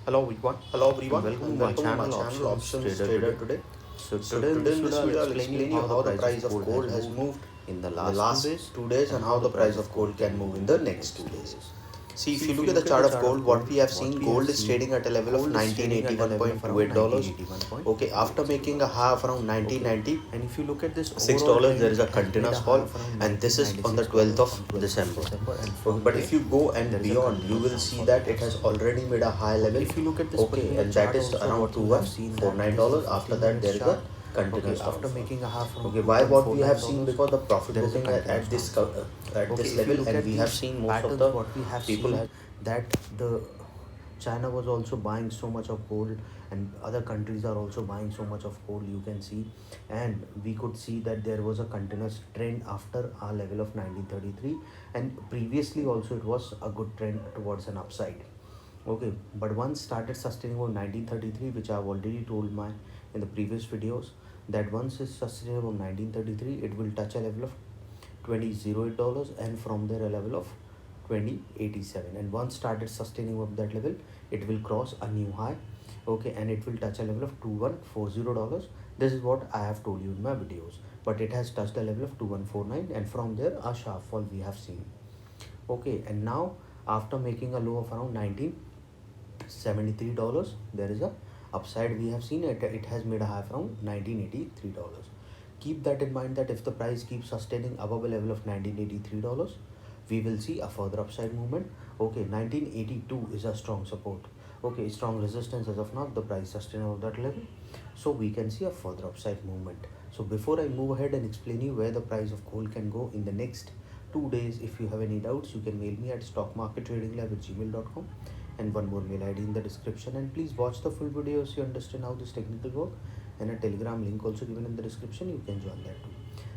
Hello everyone, Welcome and to my welcome to my channel channel Options Options Trader Trader Today. Today. So So today in today this in this video I'll video I'll explain you explain you how the how the price of price of gold gold has has moved moved in the in the last 2 last days 2 days and and how how the the price price of of gold gold can can move move in in the the next next 2 2 days. days. See, if See, you if look you at the look at the chart of chart of gold, what gold, we have what seen, we have gold is seen, trading at a level of gold is trading at a level of around $1981.28. Okay, after making a $1981.28. high of around Okay, 1990 and if you look at this overall $6, there trend, is a it has made continuous a high fall, of around and this is on the 12th $1996 of on 12th of December. December, and Okay, from but there if you go and there is a beyond, you continuous will see downfall we that it have has seen. already made a high Okay, level. if you look at this Okay, particular and that chart is also, around what you have seen that this is a 2149. After 15 that, minutes there is chart. a Okay, continuous after downfall. making a high from Okay, why what we have seen, $2149, because the profit there is a booking continuous at this downfall. at Okay, this if you level, look and at we have these seen most of patterns, the what we have people seen have. that the China was also buying so much of gold, and other countries are also buying so much of gold, you can see. And we could see that there was a continuous trend after our level of 1933, and previously also it was a good trend towards an upside. Okay, but once started sustaining on 1933, which I've already told my in the previous videos, that once it's sustainable 1933, it will touch a level of $20.08, and from there a level of 2087, and once started sustaining of that level, it will cross a new high. Okay, and it will touch a level of $2140. This is what I have told you in my videos, but it has touched the level of 2149, and from there a sharp fall we have seen. Okay, and now after making a low of around $1973, there is a upside we have seen. It has made a high from $1983. Keep that in mind that if the price keeps sustaining above a level of $1983, we will see a further upside movement. Okay, 1982 is a strong support. Okay, strong resistance as of now. The price sustain above that level, so we can see a further upside movement. So before I move ahead and explain you where the price of gold can go in the next 2 days, if you have any doubts, you can mail me at stockmarkettradinglab@gmail.com, and one more mail ID in the description. And please watch the full video so you understand how this technical work, and a telegram link also given in the description, you can join that too.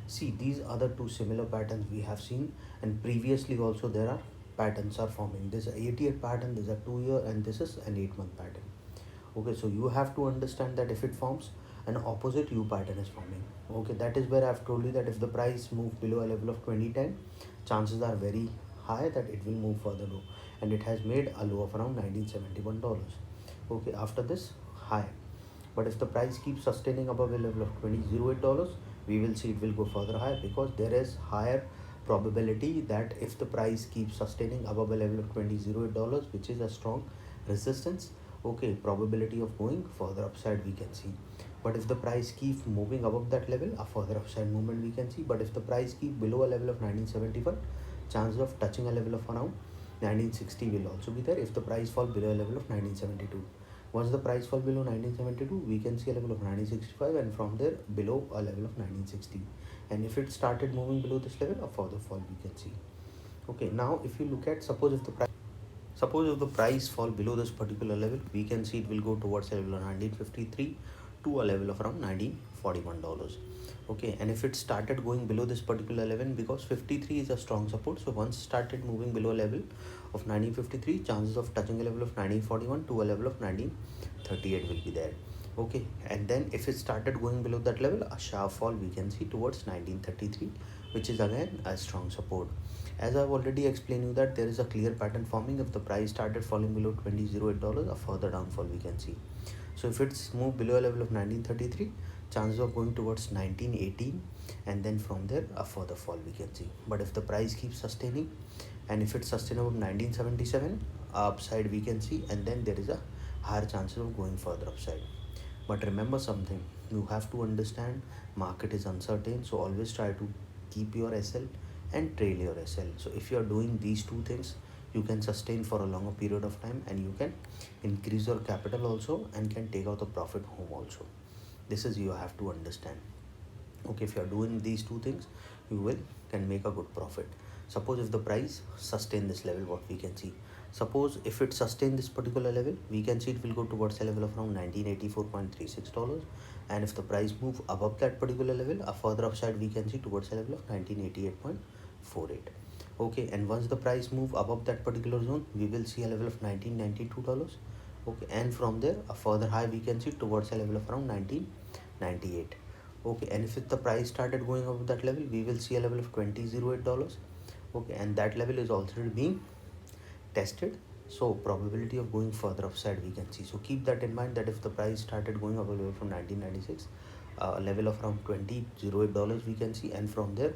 See, these are the two similar patterns we have seen, and previously also there are patterns are forming. This is a 8-year pattern, this is a 2-year, and this is an 8-month pattern. Okay, so you have to understand that if it forms an opposite U pattern is forming. Okay, that is where I've told you that if the price move below a level of 2010, chances are very high that it will move further low, and it has made a low of around $1971. Okay, after this high, but if the price keeps sustaining above a level of $20.08, we will see it will go further higher, because there is higher probability that if the price keeps sustaining above a level of $20.08, which is a strong resistance, okay, probability of going further upside we can see. But if the price keeps moving above that level, a further upside movement we can see. But if the price keep below a level of 1971, chances of touching a level of around 1960 will also be there if the price fall below a level of 1972. Once the price fall below 1972, we can see a level of 1965, and from there below a level of 1960. And if it started moving below this level, a further fall we can see. Okay, now if you look at, suppose if the price fall below this particular level, we can see it will go towards a level of 1953 to a level of around $1941. Okay, and if it started going below this particular level, because 53 is a strong support, so once started moving below a level of 1953, chances of touching a level of 1941 to a level of 1938 will be there. Okay, and then if it started going below that level, a sharp fall we can see towards 1933, which is again a strong support. As I've already explained you that there is a clear pattern forming. If the price started falling below $20.08, a further downfall we can see. So if it's moved below a level of 1933, chances of going towards 1918, and then from there a further fall we can see. But if the price keeps sustaining, and if it's sustainable 1977, upside we can see, and then there is a higher chances of going further upside. But remember something, you have to understand market is uncertain, so always try to keep your SL and trail your SL. So if you are doing these two things, you can sustain for a longer period of time, and you can increase your capital also, and can take out the profit home also. This is you have to understand. Okay, if you are doing these two things, you will can make a good profit. Suppose if the price sustain this level, what we can see, suppose if it sustain this particular level, we can see it will go towards a level of around $1984.36, and if the price move above that particular level, a further upside we can see towards a level of 1988.48. Okay, and once the price move above that particular zone, we will see a level of $1992. Okay, and from there a further high we can see towards a level of around 1998. Okay, and if the price started going above that level, we will see a level of $20.08. Okay, and that level is already being tested. So probability of going further upside we can see. So keep that in mind that if the price started going up away from 1996, a level of around $20.08 we can see, and from there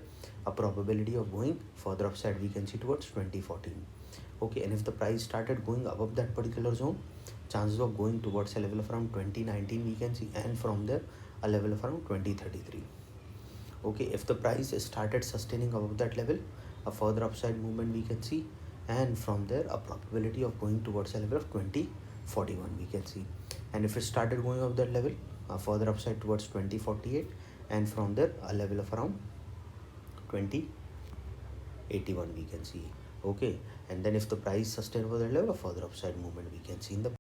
a probability of going further upside we can see towards 2014. Okay, and if the price started going above that particular zone, chances of going towards a level of around 2019 we can see, and from there a level of around 2033. Okay, if the price started sustaining above that level, a further upside movement we can see, and from there a probability of going towards a level of 2041 we can see. And if it started going up that level, a further upside towards 2048, and from there a level of around 2081 we can see. Okay, and then if the price sustained over that level, a further upside movement we can see in the